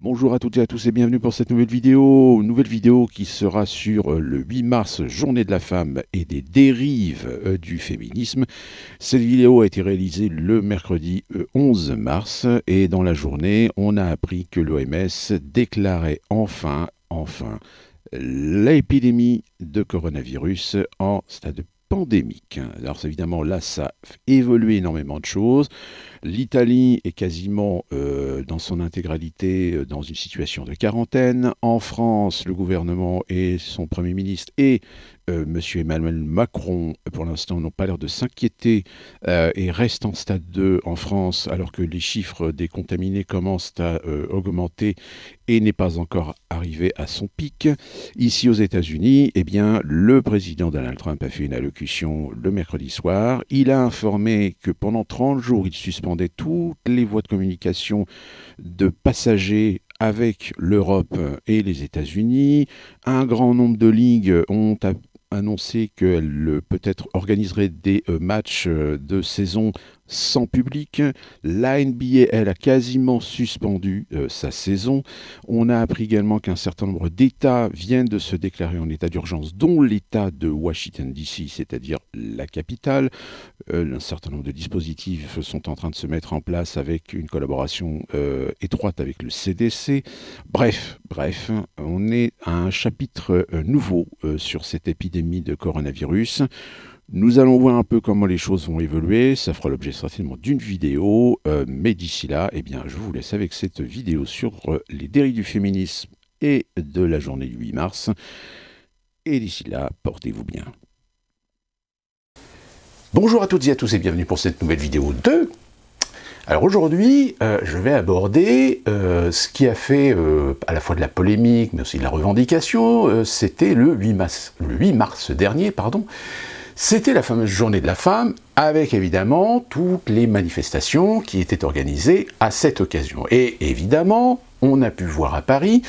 Bonjour à toutes et à tous et bienvenue pour cette nouvelle vidéo qui sera sur le 8 mars, journée de la femme et des dérives du féminisme. Cette vidéo a été réalisée le mercredi 11 mars et dans la journée, on a appris que l'OMS déclarait enfin l'épidémie de coronavirus en stade pandémique. Alors évidemment là, ça a évolué énormément de choses. L'Italie est quasiment dans son intégralité dans une situation de quarantaine. En France, le gouvernement et son Premier ministre et M. Emmanuel Macron, pour l'instant, n'ont pas l'air de s'inquiéter et restent en stade 2 en France, alors que les chiffres des contaminés commencent à augmenter et n'est pas encore arrivé à son pic. Ici aux États-Unis, eh bien, le président Donald Trump a fait une allocution le mercredi soir. Il a informé que pendant 30 jours, il suspendait toutes les voies de communication de passagers avec l'Europe et les États-Unis. Un grand nombre de ligues ont annoncé qu'elles peut-être organiseraient des matchs de saison sans public. La NBA, elle, a quasiment suspendu sa saison. On a appris également qu'un certain nombre d'États viennent de se déclarer en état d'urgence, dont l'État de Washington DC, c'est-à-dire la capitale. Un certain nombre de dispositifs sont en train de se mettre en place avec une collaboration étroite avec le CDC. Bref, on est à un chapitre nouveau sur cette épidémie de coronavirus. Nous allons voir un peu comment les choses vont évoluer. Ça fera l'objet certainement d'une vidéo. Mais d'ici là, eh bien, je vous laisse avec cette vidéo sur les dérives du féminisme et de la journée du 8 mars. Et d'ici là, portez-vous bien. Bonjour à toutes et à tous et bienvenue pour cette nouvelle vidéo 2. Alors aujourd'hui, je vais aborder ce qui a fait à la fois de la polémique, mais aussi de la revendication. C'était le 8 mars dernier, pardon. C'était la fameuse journée de la femme, avec évidemment toutes les manifestations qui étaient organisées à cette occasion. Et évidemment, on a pu voir à Paris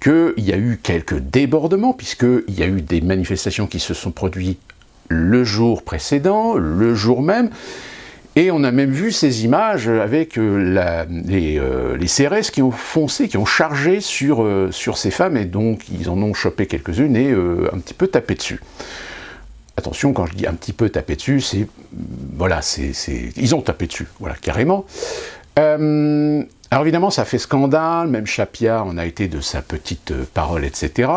qu'il y a eu quelques débordements, puisqu'il y a eu des manifestations qui se sont produites le jour précédent, le jour même, et on a même vu ces images avec les CRS qui ont foncé, qui ont chargé sur ces femmes, et donc ils en ont chopé quelques-unes et un petit peu tapé dessus. Attention, quand je dis un petit peu tapé dessus, c'est... Voilà, ils ont tapé dessus, voilà, carrément. Alors évidemment, ça fait scandale, même Chapia en a été de sa petite parole, etc.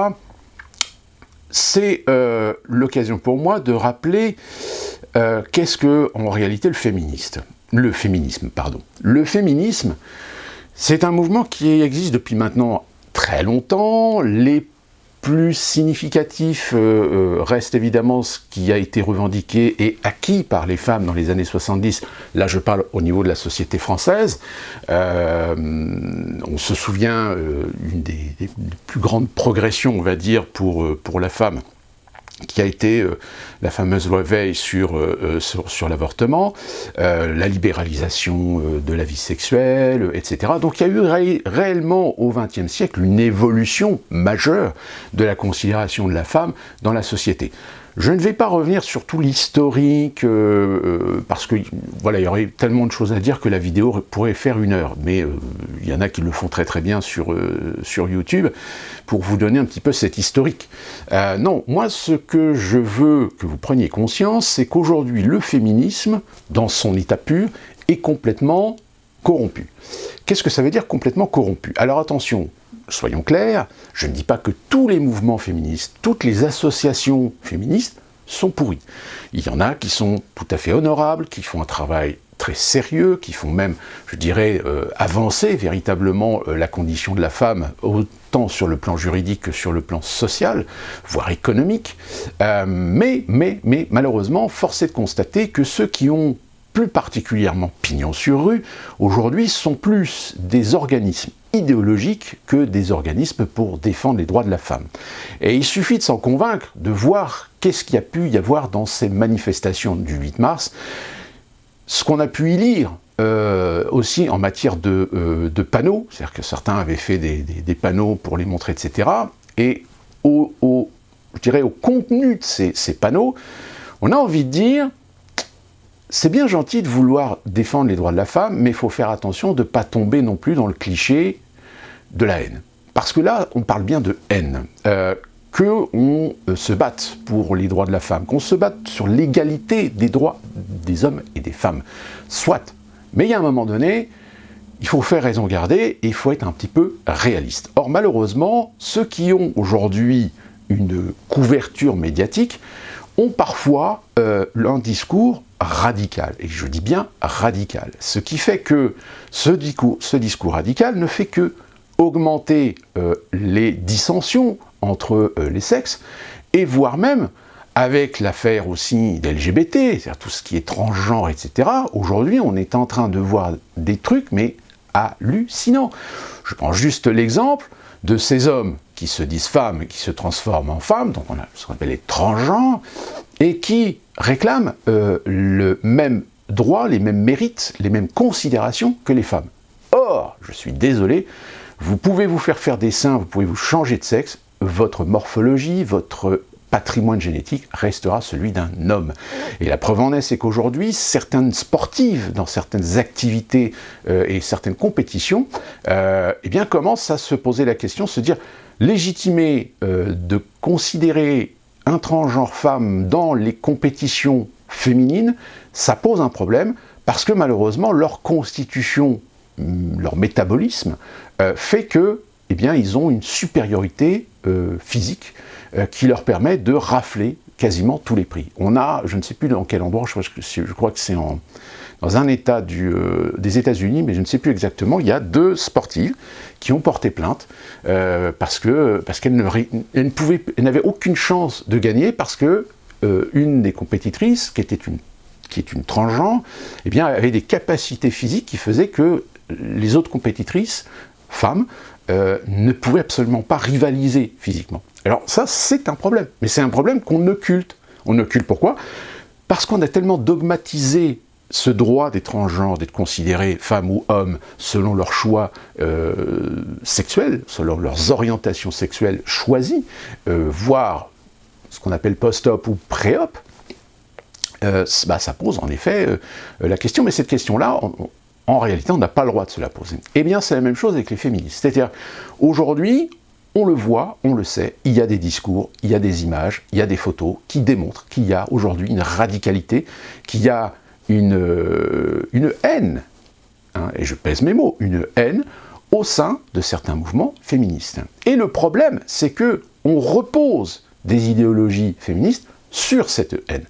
C'est l'occasion pour moi de rappeler qu'est-ce que, en réalité, le féminisme. Le féminisme, c'est un mouvement qui existe depuis maintenant très longtemps. Les plus significatif reste évidemment ce qui a été revendiqué et acquis par les femmes dans les années 70. Là, je parle au niveau de la société française. On se souvient une des plus grandes progressions, on va dire, pour la femme, qui a été la fameuse loi Veil sur l'avortement, la libéralisation de la vie sexuelle, etc. Donc il y a eu réellement au XXe siècle une évolution majeure de la considération de la femme dans la société. Je ne vais pas revenir sur tout l'historique, parce que voilà, il y aurait tellement de choses à dire que la vidéo pourrait faire 1 heure, mais il y en a qui le font très très bien sur YouTube, pour vous donner un petit peu cet historique. Non, moi ce que je veux que vous preniez conscience, c'est qu'aujourd'hui le féminisme, dans son état pur, est complètement corrompu. Qu'est-ce que ça veut dire complètement corrompu? Alors attention, soyons clairs, je ne dis pas que tous les mouvements féministes, toutes les associations féministes sont pourries. Il y en a qui sont tout à fait honorables, qui font un travail très sérieux, qui font même, je dirais, avancer véritablement la condition de la femme, autant sur le plan juridique que sur le plan social, voire économique. Mais malheureusement, force est de constater que ceux qui ont plus particulièrement pignon sur rue, aujourd'hui sont plus des organismes idéologiques que des organismes pour défendre les droits de la femme. Et il suffit de s'en convaincre, de voir qu'est-ce qu'il y a pu y avoir dans ces manifestations du 8 mars, ce qu'on a pu y lire aussi en matière de panneaux, c'est-à-dire que certains avaient fait des panneaux pour les montrer, etc. Et je dirais au contenu de ces panneaux, on a envie de dire, c'est bien gentil de vouloir défendre les droits de la femme, mais il faut faire attention de ne pas tomber non plus dans le cliché de la haine. Parce que là, on parle bien de haine. Qu'on se batte pour les droits de la femme, qu'on se batte sur l'égalité des droits des hommes et des femmes. Soit. Mais il y a un moment donné, il faut faire raison garder et il faut être un petit peu réaliste. Or, malheureusement, ceux qui ont aujourd'hui une couverture médiatique ont parfois un discours radical. Et je dis bien radical. Ce qui fait que ce discours radical ne fait que augmenter les dissensions entre les sexes, et voire même, avec l'affaire aussi d'LGBT, c'est-à-dire tout ce qui est transgenre, etc., aujourd'hui on est en train de voir des trucs, mais hallucinants. Je prends juste l'exemple de ces hommes qui se disent femmes, qui se transforment en femmes, donc on a ce qu'on appelle les transgenres, et qui réclament le même droit, les mêmes mérites, les mêmes considérations que les femmes. Or, je suis désolé, vous pouvez vous faire des seins, vous pouvez vous changer de sexe, votre morphologie, votre patrimoine génétique restera celui d'un homme. Et la preuve en est, c'est qu'aujourd'hui, certaines sportives, dans certaines activités et certaines compétitions, eh bien, commencent à se poser la question, se dire, légitimer de considérer un transgenre femme dans les compétitions féminines, ça pose un problème, parce que malheureusement, leur constitution, leur métabolisme, fait que, eh bien, ils ont une supériorité physique qui leur permet de rafler quasiment tous les prix. On a, je ne sais plus dans quel endroit, je crois que c'est dans un état des États-Unis, mais je ne sais plus exactement, il y a 2 sportives qui ont porté plainte parce qu'elles n'avaient aucune chance de gagner, parce que une des compétitrices, qui est une transgenre, eh bien, avait des capacités physiques qui faisaient que les autres compétitrices, femmes, ne pouvaient absolument pas rivaliser physiquement. Alors ça, c'est un problème, mais c'est un problème qu'on occulte. On occulte pourquoi? Parce qu'on a tellement dogmatisé ce droit des transgenres d'être considérés femmes ou hommes selon leur choix sexuel, selon leurs orientations sexuelles choisies, voire ce qu'on appelle post-op ou pré-op, ça pose en effet la question, mais cette question-là, en réalité, on n'a pas le droit de se la poser. Eh bien, c'est la même chose avec les féministes. C'est-à-dire, aujourd'hui, on le voit, on le sait, il y a des discours, il y a des images, il y a des photos qui démontrent qu'il y a aujourd'hui une radicalité, qu'il y a une haine, hein, et je pèse mes mots, une haine au sein de certains mouvements féministes. Et le problème, c'est que on repose des idéologies féministes sur cette haine.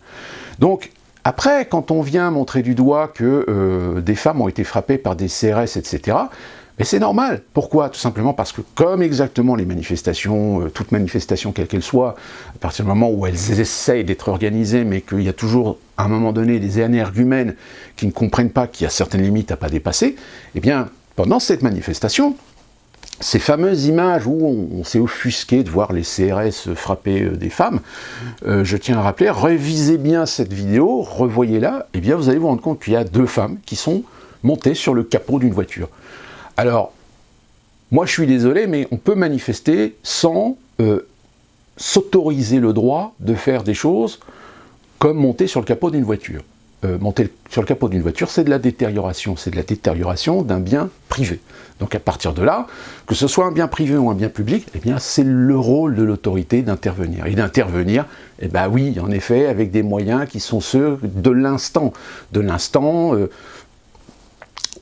Donc, après, quand on vient montrer du doigt que des femmes ont été frappées par des CRS, etc., mais c'est normal. Pourquoi? Tout simplement parce que, comme exactement les manifestations, toute manifestation quelle qu'elle soit, à partir du moment où elles essayent d'être organisées, mais qu'il y a toujours, à un moment donné, des énergumènes qui ne comprennent pas qu'il y a certaines limites à ne pas dépasser, eh bien, pendant cette manifestation, ces fameuses images où on s'est offusqué de voir les CRS frapper des femmes, je tiens à rappeler, revisez bien cette vidéo, revoyez-la, et bien vous allez vous rendre compte qu'il y a 2 femmes qui sont montées sur le capot d'une voiture. Alors, moi je suis désolé, mais on peut manifester sans s'autoriser le droit de faire des choses comme monter sur le capot d'une voiture. Monter sur le capot d'une voiture, c'est de la détérioration d'un bien privé. Donc à partir de là, que ce soit un bien privé ou un bien public, eh bien c'est le rôle de l'autorité d'intervenir. Et d'intervenir, eh ben oui, en effet, avec des moyens qui sont ceux de l'instant.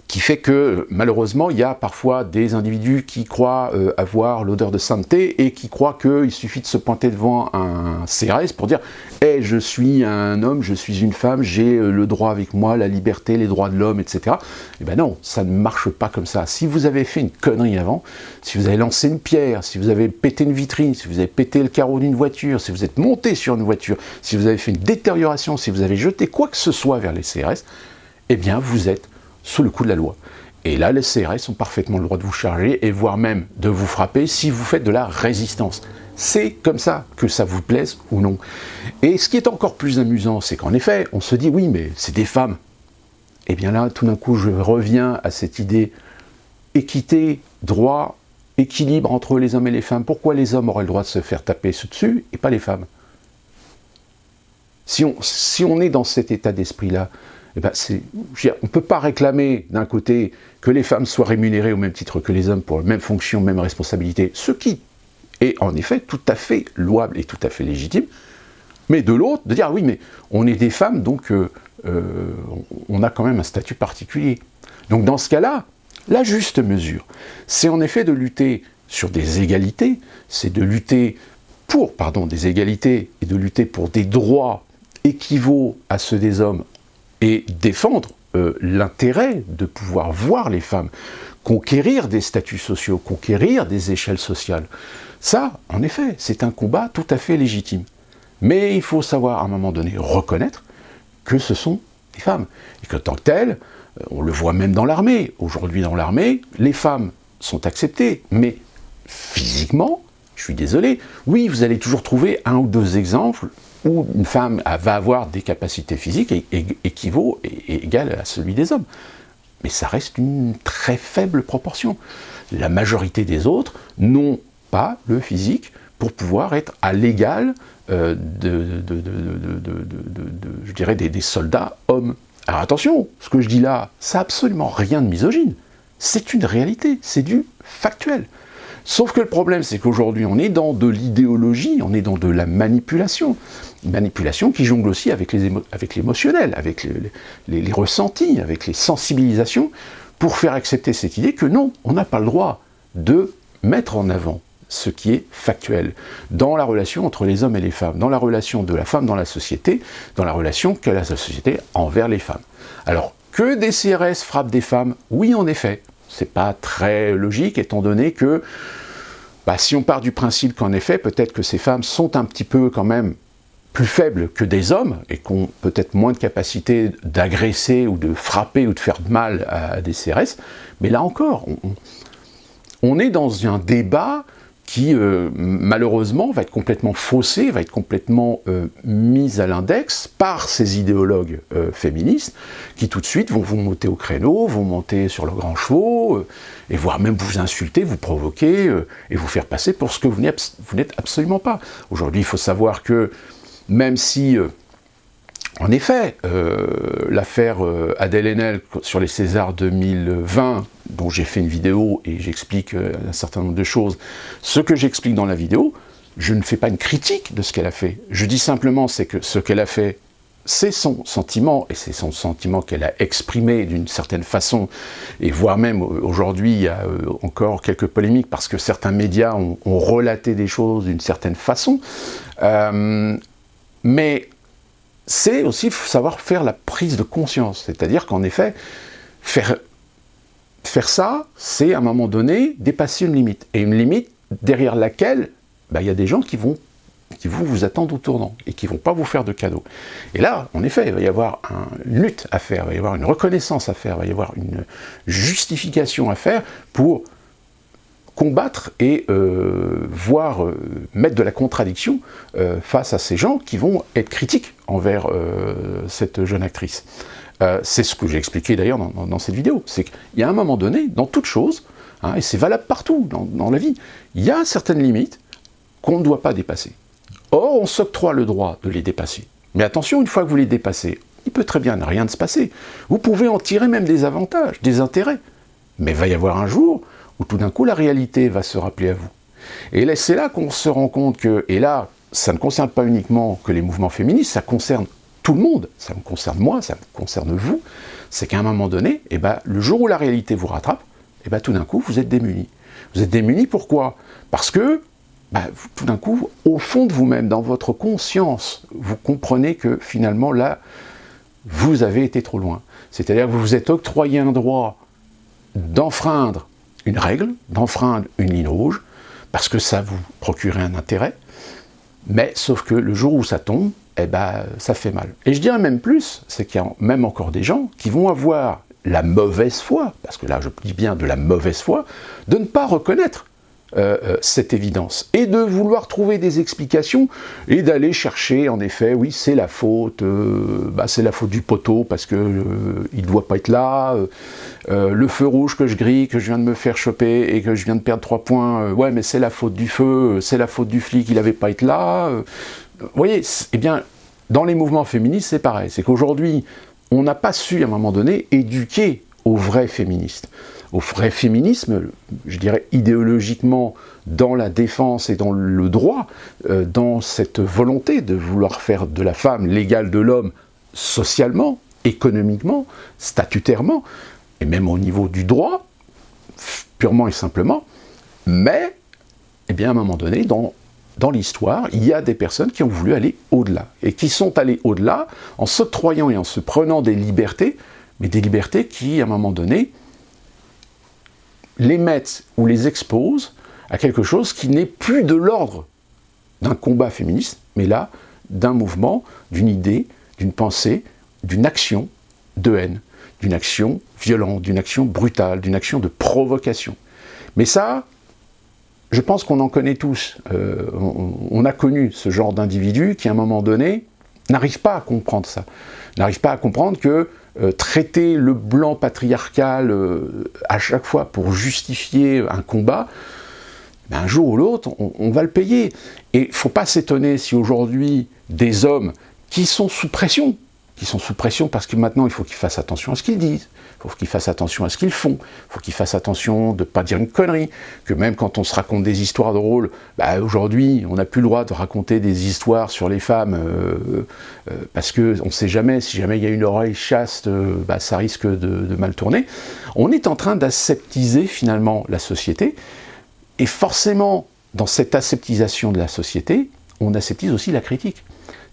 Qui fait que, malheureusement, il y a parfois des individus qui croient avoir l'odeur de sainteté et qui croient qu'il suffit de se pointer devant un CRS pour dire « Hey, je suis un homme, je suis une femme, j'ai le droit avec moi, la liberté, les droits de l'homme, etc. » Eh bien non, ça ne marche pas comme ça. Si vous avez fait une connerie avant, si vous avez lancé une pierre, si vous avez pété une vitrine, si vous avez pété le carreau d'une voiture, si vous êtes monté sur une voiture, si vous avez fait une détérioration, si vous avez jeté quoi que ce soit vers les CRS, eh bien vous êtes sous le coup de la loi. Et là, les CRS ont parfaitement le droit de vous charger et voire même de vous frapper si vous faites de la résistance. C'est comme ça, que ça vous plaise ou non. Et ce qui est encore plus amusant, c'est qu'en effet, on se dit, oui, mais c'est des femmes. Et bien là, tout d'un coup, je reviens à cette idée équité, droit, équilibre entre les hommes et les femmes. Pourquoi les hommes auraient le droit de se faire taper dessus et pas les femmes? Si on est dans cet état d'esprit-là, eh ben on ne peut pas réclamer d'un côté que les femmes soient rémunérées au même titre que les hommes pour la même fonction, même responsabilité, ce qui est en effet tout à fait louable et tout à fait légitime, mais de l'autre, de dire, ah oui, mais on est des femmes, donc on a quand même un statut particulier. Donc dans ce cas-là, la juste mesure, c'est en effet de lutter sur des égalités, c'est de lutter pour, des égalités, et de lutter pour des droits équivaut à ceux des hommes, et défendre l'intérêt de pouvoir voir les femmes conquérir des statuts sociaux, conquérir des échelles sociales. Ça, en effet, c'est un combat tout à fait légitime. Mais il faut savoir, à un moment donné, reconnaître que ce sont des femmes. Et qu'en tant que telles, on le voit même dans l'armée. Aujourd'hui, dans l'armée, les femmes sont acceptées. Mais physiquement, je suis désolé, oui, vous allez toujours trouver un ou deux exemples où une femme va avoir des capacités physiques équivaut et égales à celui des hommes. Mais ça reste une très faible proportion. La majorité des autres n'ont pas le physique pour pouvoir être à l'égal je dirais des soldats hommes. Alors attention, ce que je dis là, ça n'a absolument rien de misogyne. C'est une réalité, c'est du factuel. Sauf que le problème, c'est qu'aujourd'hui, on est dans de l'idéologie, on est dans de la manipulation. Une manipulation qui jongle aussi avec l'émotionnel, avec les ressentis, avec les sensibilisations, pour faire accepter cette idée que non, on n'a pas le droit de mettre en avant ce qui est factuel, dans la relation entre les hommes et les femmes, dans la relation de la femme dans la société, dans la relation qu'a la société envers les femmes. Alors, que des CRS frappent des femmes, oui en effet, c'est pas très logique, étant donné que, si on part du principe qu'en effet, peut-être que ces femmes sont un petit peu quand même plus faibles que des hommes, et qui ont peut-être moins de capacité d'agresser, ou de frapper, ou de faire de mal à des CRS, mais là encore, on est dans un débat qui, malheureusement, va être complètement faussé, va être complètement mis à l'index par ces idéologues féministes, qui tout de suite vont vous monter au créneau, vont monter sur leurs grands chevaux, et voire même vous insulter, vous provoquer, et vous faire passer pour ce que vous n'êtes absolument pas. Aujourd'hui, il faut savoir que, même si, en effet, l'affaire Adèle Haenel sur les Césars 2020, dont j'ai fait une vidéo et j'explique un certain nombre de choses, ce que j'explique dans la vidéo, je ne fais pas une critique de ce qu'elle a fait. Je dis simplement c'est que ce qu'elle a fait, c'est son sentiment, et c'est son sentiment qu'elle a exprimé d'une certaine façon, et voire même aujourd'hui il y a encore quelques polémiques parce que certains médias ont relaté des choses d'une certaine façon, mais c'est aussi savoir faire la prise de conscience, c'est-à-dire qu'en effet, faire ça, c'est à un moment donné dépasser une limite, et une limite derrière laquelle il y a des gens qui vont vous attendre au tournant, et qui ne vont pas vous faire de cadeaux. Et là, en effet, il va y avoir une lutte à faire, il va y avoir une reconnaissance à faire, il va y avoir une justification à faire pour combattre et mettre de la contradiction face à ces gens qui vont être critiques envers cette jeune actrice. C'est ce que j'ai expliqué d'ailleurs dans cette vidéo, c'est qu'il y a un moment donné, dans toute chose, et c'est valable partout dans la vie, il y a certaines limites qu'on ne doit pas dépasser. Or, on s'octroie le droit de les dépasser. Mais attention, une fois que vous les dépassez, il peut très bien ne rien se passer. Vous pouvez en tirer même des avantages, des intérêts. Mais il va y avoir un jour où tout d'un coup la réalité va se rappeler à vous. Et là, c'est là qu'on se rend compte que, et là, ça ne concerne pas uniquement que les mouvements féministes, ça concerne tout le monde, ça me concerne moi, ça me concerne vous, c'est qu'à un moment donné, le jour où la réalité vous rattrape, tout d'un coup, vous êtes démunis. Vous êtes démunis pourquoi ? Parce que, tout d'un coup, au fond de vous-même, dans votre conscience, vous comprenez que finalement, là, vous avez été trop loin. C'est-à-dire que vous vous êtes octroyé un droit d'enfreindre une règle, d'enfreindre une ligne rouge, parce que ça vous procurait un intérêt, mais sauf que le jour où ça tombe, ça fait mal. Et je dirais même plus, c'est qu'il y a même encore des gens qui vont avoir la mauvaise foi, parce que là je dis bien de la mauvaise foi, de ne pas reconnaître cette évidence, et de vouloir trouver des explications, et d'aller chercher, en effet, oui, c'est la faute du poteau, parce que il ne doit pas être là, le feu rouge que je grille, que je viens de me faire choper, et que je viens de perdre 3 points, ouais, mais c'est la faute du feu, c'est la faute du flic, il n'avait pas été là. Vous voyez, eh bien, dans les mouvements féministes, c'est pareil, c'est qu'aujourd'hui, on n'a pas su, à un moment donné, éduquer aux vrais féministes. Au vrai féminisme, je dirais idéologiquement, dans la défense et dans le droit, dans cette volonté de vouloir faire de la femme l'égale de l'homme socialement, économiquement, statutairement, et même au niveau du droit, purement et simplement, mais, eh bien, à un moment donné, dans l'histoire, il y a des personnes qui ont voulu aller au-delà, et qui sont allées au-delà en s'octroyant et en se prenant des libertés, mais des libertés qui, à un moment donné, les mettent ou les exposent à quelque chose qui n'est plus de l'ordre d'un combat féministe, mais là, d'un mouvement, d'une idée, d'une pensée, d'une action de haine, d'une action violente, d'une action brutale, d'une action de provocation. Mais ça, je pense qu'on en connaît tous. On a connu ce genre d'individu qui, à un moment donné, n'arrive pas à comprendre ça. N'arrive pas à comprendre que traiter le blanc patriarcal à chaque fois pour justifier un combat, ben un jour ou l'autre, on va le payer. Et il ne faut pas s'étonner si aujourd'hui des hommes qui sont sous pression parce que maintenant il faut qu'ils fassent attention à ce qu'ils disent, il faut qu'ils fassent attention à ce qu'ils font, il faut qu'ils fassent attention de ne pas dire une connerie, que même quand on se raconte des histoires drôles, bah aujourd'hui on n'a plus le droit de raconter des histoires sur les femmes parce qu'on ne sait jamais, si jamais il y a une oreille chaste, bah, ça risque de mal tourner. On est en train d'aseptiser finalement la société, et forcément dans cette aseptisation de la société, on aseptise aussi la critique.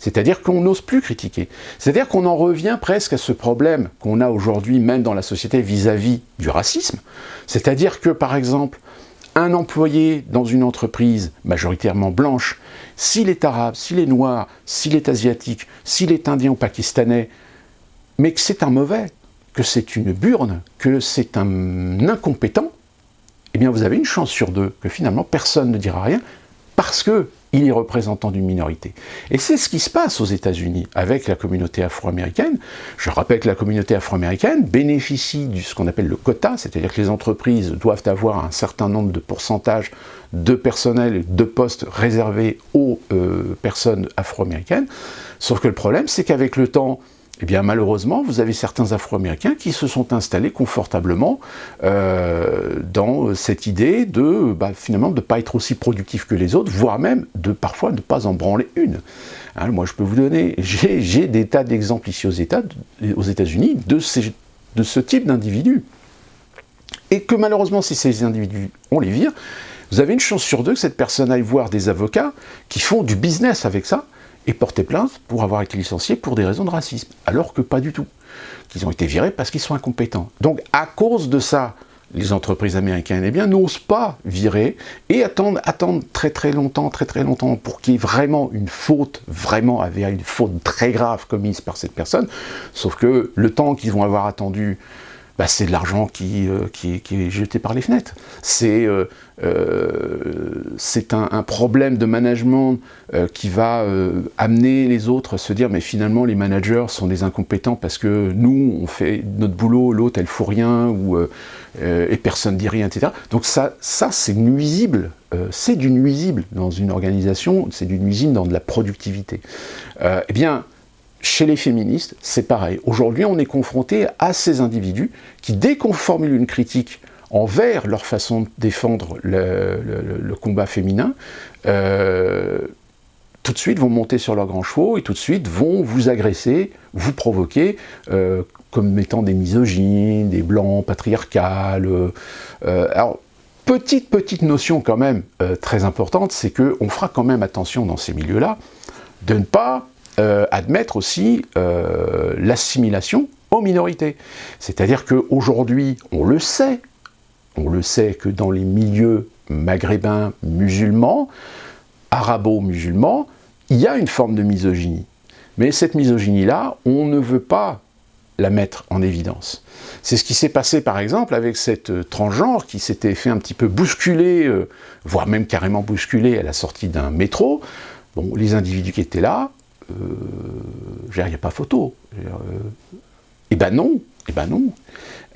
C'est-à-dire qu'on n'ose plus critiquer. C'est-à-dire qu'on en revient presque à ce problème qu'on a aujourd'hui, même dans la société, vis-à-vis du racisme. C'est-à-dire que, par exemple, un employé dans une entreprise majoritairement blanche, s'il est arabe, s'il est noir, s'il est asiatique, s'il est indien ou pakistanais, mais que c'est un mauvais, que c'est une burne, que c'est un incompétent, eh bien vous avez une chance sur deux que finalement personne ne dira rien, parce qu'il est représentant d'une minorité. Et c'est ce qui se passe aux États-Unis avec la communauté afro-américaine. Je rappelle que la communauté afro-américaine bénéficie de ce qu'on appelle le quota, c'est-à-dire que les entreprises doivent avoir un certain nombre de pourcentages de personnel et de postes réservés aux personnes afro-américaines. Sauf que le problème, c'est qu'avec le temps, eh bien, malheureusement, vous avez certains Afro-Américains qui se sont installés confortablement dans cette idée de, finalement, de ne pas être aussi productifs que les autres, voire même de parfois ne pas en branler une. Hein, moi, je peux vous donner, j'ai des tas d'exemples ici aux États-Unis de ce type d'individus. Et que malheureusement, si ces individus, on les vire, vous avez une chance sur deux que cette personne aille voir des avocats qui font du business avec ça, et porter plainte pour avoir été licenciés pour des raisons de racisme, alors que pas du tout. Qu'ils ont été virés parce qu'ils sont incompétents. Donc à cause de ça, les entreprises américaines, eh bien, n'osent pas virer et attendent très longtemps pour qu'il y ait vraiment une faute, une faute très grave commise par cette personne. Sauf que le temps qu'ils vont avoir attendu, c'est de l'argent qui est jeté par les fenêtres. C'est un problème de management qui va amener les autres à se dire mais finalement les managers sont des incompétents parce que nous on fait notre boulot, l'autre elle fout rien et personne dit rien, etc. Donc ça c'est nuisible, c'est du nuisible dans une organisation, c'est du nuisible dans de la productivité. Eh bien, chez les féministes, c'est pareil. Aujourd'hui, on est confronté à ces individus qui, dès qu'on formule une critique envers leur façon de défendre le combat féminin, tout de suite vont monter sur leurs grands chevaux et tout de suite vont vous agresser, vous provoquer, comme étant des misogynes, des blancs patriarcales. Alors, petite notion quand même très importante, c'est qu'on fera quand même attention dans ces milieux-là de ne pas admettre aussi l'assimilation aux minorités. C'est-à-dire qu'aujourd'hui, on le sait que dans les milieux maghrébins musulmans, arabo-musulmans, il y a une forme de misogynie. Mais cette misogynie-là, on ne veut pas la mettre en évidence. C'est ce qui s'est passé par exemple avec cette transgenre qui s'était fait un petit peu bousculer, voire même carrément bousculer à la sortie d'un métro. Bon, les individus qui étaient là, il n'y a pas photo. Eh ben non.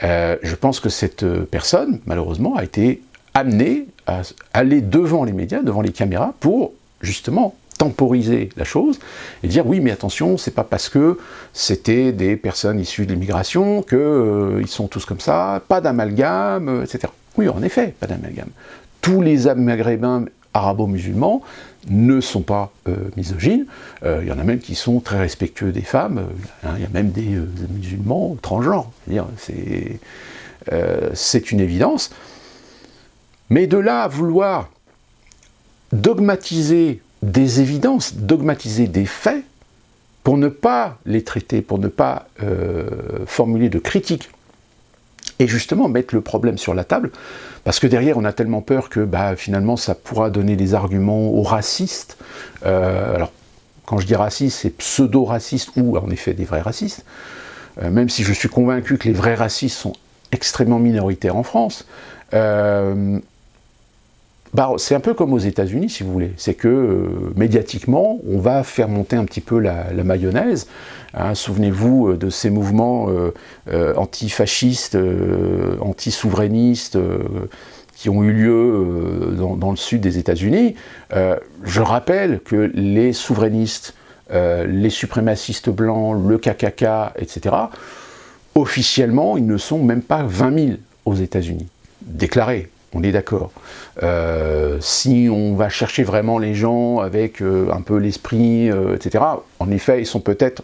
Je pense que cette personne, malheureusement, a été amenée à aller devant les médias, devant les caméras, pour justement temporiser la chose et dire oui mais attention, c'est pas parce que c'était des personnes issues de l'immigration qu'ils sont tous comme ça, pas d'amalgame, etc. Oui en effet, pas d'amalgame. Tous les maghrébins arabo-musulmans ne sont pas misogynes, il y en a même qui sont très respectueux des femmes, il y a même des musulmans transgenres, c'est une évidence. Mais de là à vouloir dogmatiser des évidences, dogmatiser des faits, pour ne pas les traiter, pour ne pas formuler de critiques, et justement mettre le problème sur la table, parce que derrière on a tellement peur que finalement ça pourra donner des arguments aux racistes. Alors quand je dis racistes, c'est pseudo-racistes ou en effet des vrais racistes, même si je suis convaincu que les vrais racistes sont extrêmement minoritaires en France. C'est un peu comme aux États-Unis, si vous voulez. C'est que, médiatiquement, on va faire monter un petit peu la mayonnaise. Hein, souvenez-vous de ces mouvements antifascistes, anti-souverainistes, qui ont eu lieu dans le sud des États-Unis. Je rappelle que les souverainistes, les suprémacistes blancs, le KKK, etc., officiellement, ils ne sont même pas 20 000 aux États-Unis, déclarés. On est d'accord. Si on va chercher vraiment les gens avec un peu l'esprit, etc., en effet, ils sont peut-être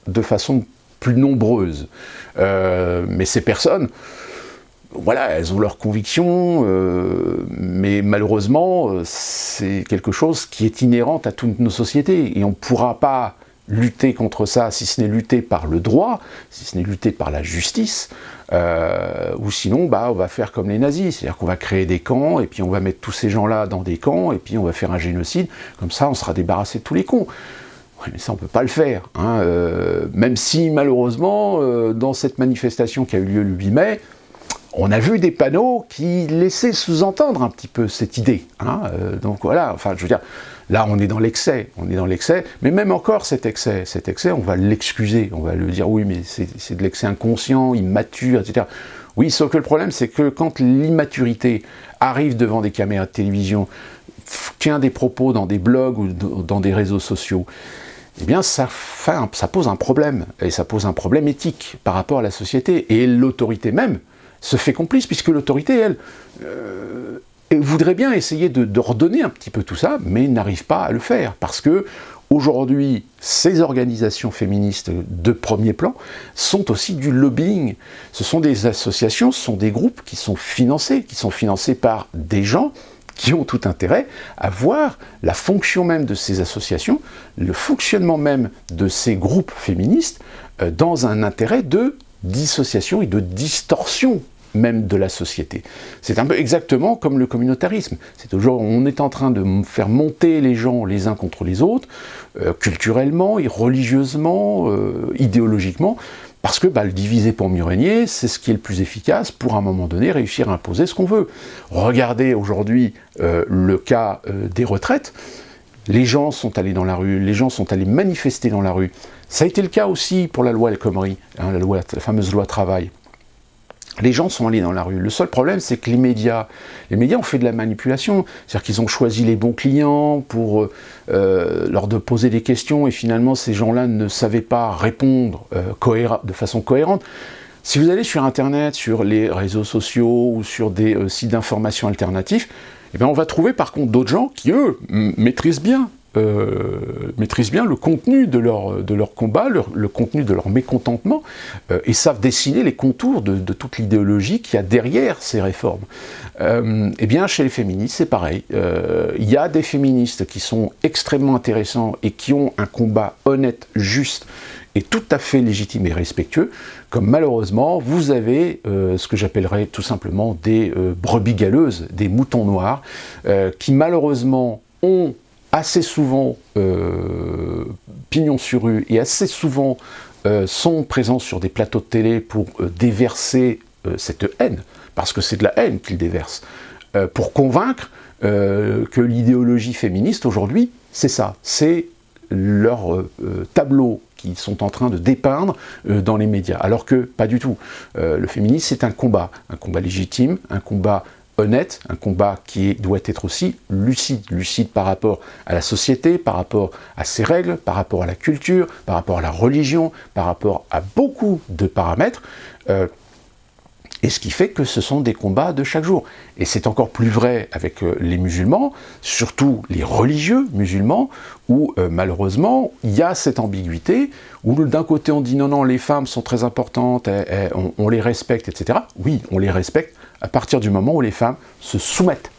de façon plus nombreuse. Mais ces personnes, voilà, elles ont leurs convictions, mais malheureusement, c'est quelque chose qui est inhérent à toutes nos sociétés. Et on ne pourra pas lutter contre ça, si ce n'est lutter par le droit, si ce n'est lutter par la justice, ou sinon on va faire comme les nazis, c'est-à-dire qu'on va créer des camps, et puis on va mettre tous ces gens-là dans des camps, et puis on va faire un génocide, comme ça on sera débarrassé de tous les cons. Oui, mais ça on ne peut pas le faire, hein, même si malheureusement, dans cette manifestation qui a eu lieu le 8 mai, on a vu des panneaux qui laissaient sous-entendre un petit peu cette idée. Hein, donc voilà, enfin je veux dire, là on est dans l'excès, mais même encore cet excès, on va l'excuser, on va le dire oui mais c'est de l'excès inconscient, immature, etc. Oui, sauf que le problème c'est que quand l'immaturité arrive devant des caméras de télévision, tient des propos dans des blogs ou dans des réseaux sociaux, eh bien ça pose un problème, et ça pose un problème éthique par rapport à la société, et l'autorité même se fait complice, puisque l'autorité, elle, voudrait bien essayer d'ordonner un petit peu tout ça, mais n'arrive pas à le faire, parce que aujourd'hui, ces organisations féministes de premier plan sont aussi du lobbying. Ce sont des associations, ce sont des groupes qui sont financés par des gens qui ont tout intérêt à voir la fonction même de ces associations, le fonctionnement même de ces groupes féministes, dans un intérêt de dissociation et de distorsion même de la société. C'est un peu exactement comme le communautarisme. C'est toujours, on est en train de faire monter les gens les uns contre les autres, culturellement, religieusement, idéologiquement, parce que le diviser pour mieux régner, c'est ce qui est le plus efficace pour, à un moment donné, réussir à imposer ce qu'on veut. Regardez aujourd'hui le cas des retraites. Les gens sont allés dans la rue, les gens sont allés manifester dans la rue. Ça a été le cas aussi pour la loi El Khomri, hein, la fameuse loi travail. Les gens sont allés dans la rue. Le seul problème, c'est que les médias ont fait de la manipulation. C'est-à-dire qu'ils ont choisi les bons clients pour leur poser des questions, et finalement, ces gens-là ne savaient pas répondre de façon cohérente. Si vous allez sur Internet, sur les réseaux sociaux ou sur des sites d'information alternatifs, eh bien, on va trouver par contre d'autres gens qui, eux, maîtrisent bien le contenu de leur combat, le contenu de leur mécontentement, et savent dessiner les contours de toute l'idéologie qu'il y a derrière ces réformes. Eh bien, chez les féministes, c'est pareil. Il y a des féministes qui sont extrêmement intéressants et qui ont un combat honnête, juste, et tout à fait légitime et respectueux, comme malheureusement, vous avez ce que j'appellerais tout simplement des brebis galeuses, des moutons noirs, qui malheureusement ont assez souvent pignon sur rue, et assez souvent sont présents sur des plateaux de télé pour déverser cette haine, parce que c'est de la haine qu'ils déversent, pour convaincre que l'idéologie féministe aujourd'hui, c'est ça, c'est leur tableau qu'ils sont en train de dépeindre dans les médias, alors que pas du tout. Le féminisme, c'est un combat légitime, un combat honnête, un combat qui doit être aussi lucide par rapport à la société, par rapport à ses règles, par rapport à la culture, par rapport à la religion, par rapport à beaucoup de paramètres, et ce qui fait que ce sont des combats de chaque jour. Et c'est encore plus vrai avec les musulmans, surtout les religieux musulmans, où malheureusement, il y a cette ambiguïté, où d'un côté on dit non, les femmes sont très importantes, on les respecte, etc. Oui, on les respecte à partir du moment où les femmes se soumettent,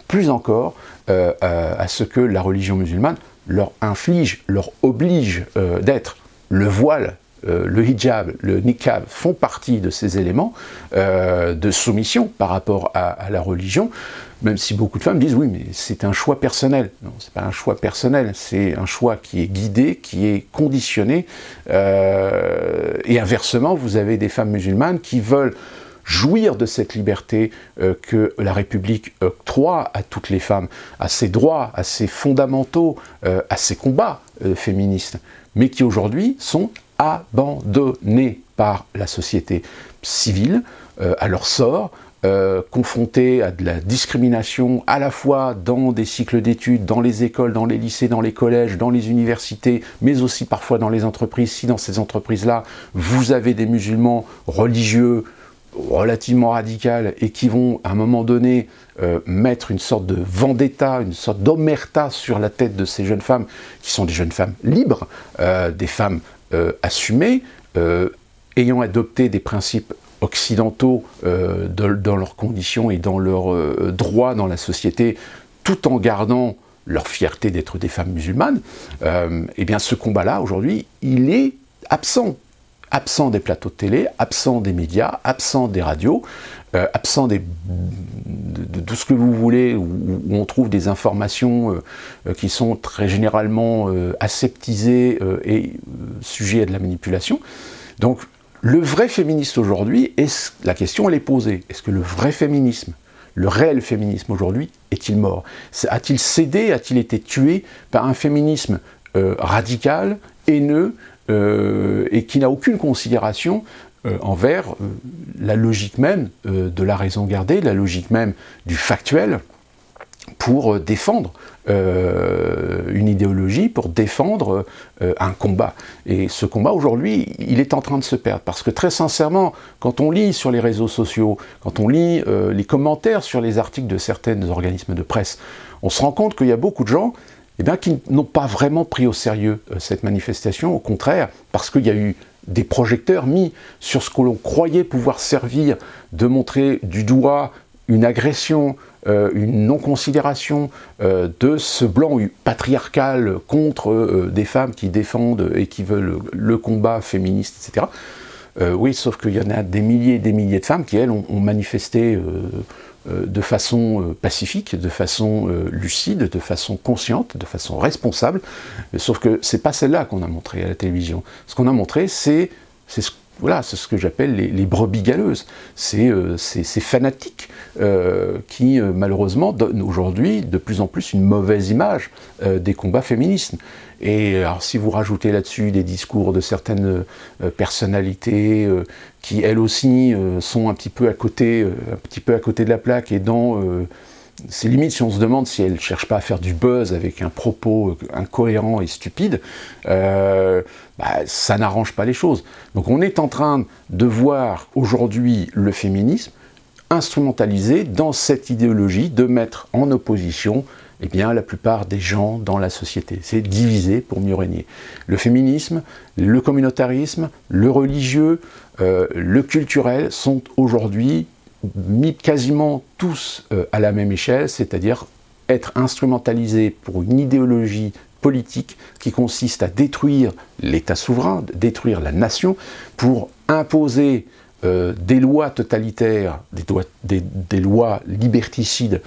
plus encore, à ce que la religion musulmane leur inflige, leur oblige d'être. Le voile, le hijab, le niqab font partie de ces éléments de soumission par rapport à la religion, même si beaucoup de femmes disent oui, mais c'est un choix personnel. Non, c'est pas un choix personnel, c'est un choix qui est guidé, qui est conditionné, et inversement, vous avez des femmes musulmanes qui veulent jouir de cette liberté que la République octroie à toutes les femmes, à ses droits, à ses fondamentaux, à ses combats féministes, mais qui aujourd'hui sont abandonnés par la société civile, à leur sort, confrontés à de la discrimination à la fois dans des cycles d'études, dans les écoles, dans les lycées, dans les collèges, dans les universités, mais aussi parfois dans les entreprises. Si dans ces entreprises-là, vous avez des musulmans religieux, relativement radicales et qui vont à un moment donné mettre une sorte de vendetta, une sorte d'omerta sur la tête de ces jeunes femmes qui sont des jeunes femmes libres, des femmes assumées, ayant adopté des principes occidentaux dans leurs conditions et dans leurs droits dans la société, tout en gardant leur fierté d'être des femmes musulmanes, eh bien ce combat-là aujourd'hui, il est absent. Absent des plateaux de télé, absent des médias, absent des radios, absent de tout ce que vous voulez, où on trouve des informations qui sont très généralement aseptisées et sujets à de la manipulation. Donc le vrai féministe aujourd'hui, la question elle est posée, est-ce que le vrai féminisme, le réel féminisme aujourd'hui, est-il mort? A-t-il cédé, a-t-il été tué par un féminisme radical, haineux, et qui n'a aucune considération envers la logique même de la raison gardée, la logique même du factuel, pour défendre une idéologie, pour défendre un combat. Et ce combat, aujourd'hui, il est en train de se perdre. Parce que très sincèrement, quand on lit sur les réseaux sociaux, quand on lit les commentaires sur les articles de certains organismes de presse, on se rend compte qu'il y a beaucoup de gens qui n'ont pas vraiment pris au sérieux cette manifestation, au contraire, parce qu'il y a eu des projecteurs mis sur ce que l'on croyait pouvoir servir de montrer du doigt une agression, une non-considération de ce blanc patriarcal contre des femmes qui défendent et qui veulent le combat féministe, etc. Oui, sauf qu'il y en a des milliers et des milliers de femmes qui, elles, ont manifesté de façon pacifique, de façon lucide, de façon consciente, de façon responsable, sauf que c'est pas celle-là qu'on a montré à la télévision. Ce qu'on a montré, c'est ce que j'appelle les brebis galeuses, c'est ces fanatiques qui malheureusement donnent aujourd'hui de plus en plus une mauvaise image des combats féministes. Et alors, si vous rajoutez là-dessus des discours de certaines personnalités qui elles aussi sont un petit peu à côté de la plaque et dans c'est limite si on se demande si elles ne cherchent pas à faire du buzz avec un propos incohérent et stupide, ça n'arrange pas les choses. Donc on est en train de voir aujourd'hui le féminisme instrumentalisé dans cette idéologie de mettre en opposition la plupart des gens dans la société. C'est diviser pour mieux régner. Le féminisme, le communautarisme, le religieux, le culturel sont aujourd'hui mis quasiment tous à la même échelle, c'est-à-dire être instrumentalisés pour une idéologie politique qui consiste à détruire l'État souverain, détruire la nation, pour imposer des lois totalitaires, des lois liberticides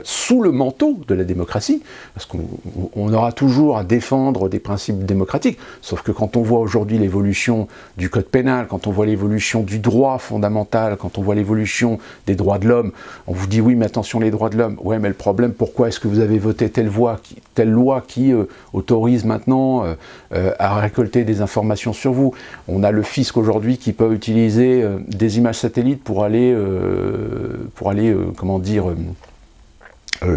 sous le manteau de la démocratie, parce qu'on aura toujours à défendre des principes démocratiques, sauf que quand on voit aujourd'hui l'évolution du code pénal, quand on voit l'évolution du droit fondamental, quand on voit l'évolution des droits de l'homme, on vous dit oui mais attention les droits de l'homme, ouais mais le problème pourquoi est-ce que vous avez voté telle loi qui autorise maintenant à récolter des informations sur vous. On a le fisc aujourd'hui qui peut utiliser des images satellites pour aller comment dire,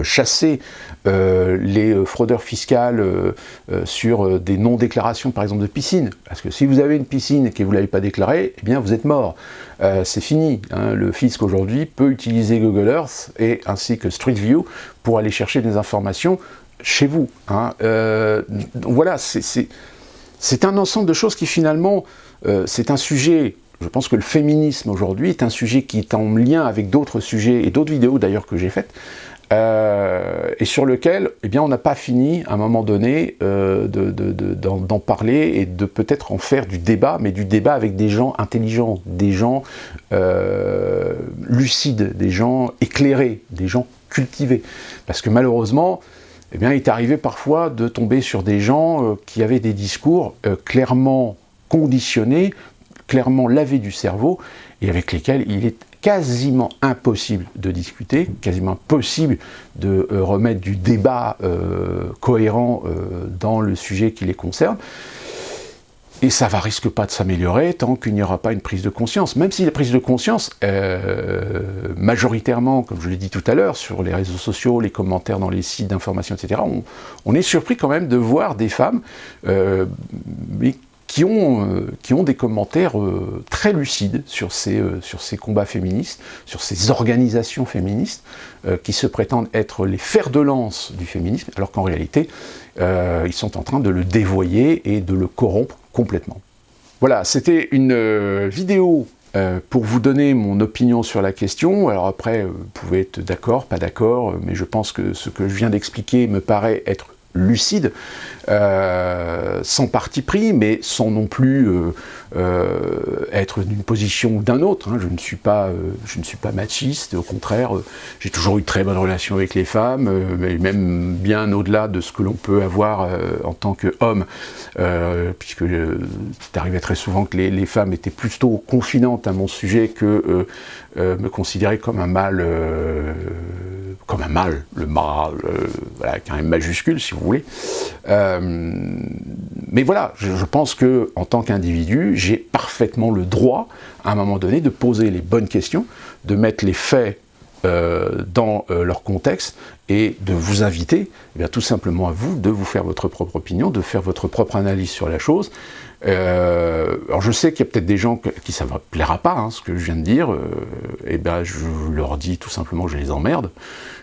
chasser les fraudeurs fiscales sur des non-déclarations par exemple de piscine, parce que si vous avez une piscine et que vous ne l'avez pas déclarée, eh bien vous êtes mort, c'est fini, hein. Le fisc aujourd'hui peut utiliser Google Earth et ainsi que Street View pour aller chercher des informations chez vous, hein. Voilà, c'est un ensemble de choses qui finalement, c'est un sujet. Je pense que le féminisme aujourd'hui est un sujet qui est en lien avec d'autres sujets, et d'autres vidéos d'ailleurs que j'ai faites, et sur lequel eh bien, on n'a pas fini, à un moment donné, d'en parler, et de peut-être en faire du débat, mais du débat avec des gens intelligents, des gens lucides, des gens éclairés, des gens cultivés. Parce que malheureusement, eh bien, il est arrivé parfois de tomber sur des gens qui avaient des discours clairement conditionnés, clairement lavés du cerveau, et avec lesquels il est quasiment impossible de discuter, quasiment impossible de remettre du débat cohérent dans le sujet qui les concerne. Et ça ne risque pas de s'améliorer tant qu'il n'y aura pas une prise de conscience. Même si la prise de conscience, majoritairement, comme je l'ai dit tout à l'heure, sur les réseaux sociaux, les commentaires dans les sites d'information, etc., on est surpris quand même de voir des femmes qui ont des commentaires très lucides sur ces combats féministes, sur ces organisations féministes, qui se prétendent être les fers de lance du féminisme, alors qu'en réalité, ils sont en train de le dévoyer et de le corrompre complètement. Voilà, c'était une vidéo pour vous donner mon opinion sur la question. Alors après, vous pouvez être d'accord, pas d'accord, mais je pense que ce que je viens d'expliquer me paraît être lucide, sans parti pris, mais sans non plus être d'une position ou d'un autre, hein. Je ne suis pas machiste, au contraire, j'ai toujours eu de très bonnes relations avec les femmes, mais même bien au-delà de ce que l'on peut avoir en tant qu'homme, puisque c'est arrivé très souvent que les femmes étaient plutôt confidantes à mon sujet que me considéraient comme un mâle, le mâle, voilà, avec un M majuscule si vous voulez. Mais voilà, je pense que en tant qu'individu, j'ai parfaitement le droit, à un moment donné, de poser les bonnes questions, de mettre les faits dans leur contexte, et de vous inviter, eh bien, tout simplement à vous, de vous faire votre propre opinion, de faire votre propre analyse sur la chose. Alors je sais qu'il y a peut-être des gens qui ça ne plaira pas, hein, ce que je viens de dire, et ben je leur dis tout simplement que je les emmerde,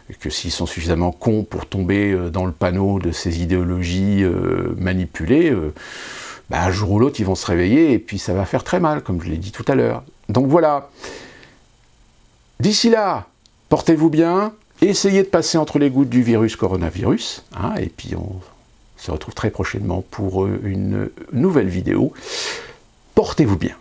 et que s'ils sont suffisamment cons pour tomber dans le panneau de ces idéologies manipulées, ben, un jour ou l'autre ils vont se réveiller, et puis ça va faire très mal, comme je l'ai dit tout à l'heure. Donc voilà, d'ici là, portez-vous bien, essayez de passer entre les gouttes du virus coronavirus, hein, et puis on se retrouve très prochainement pour une nouvelle vidéo. Portez-vous bien.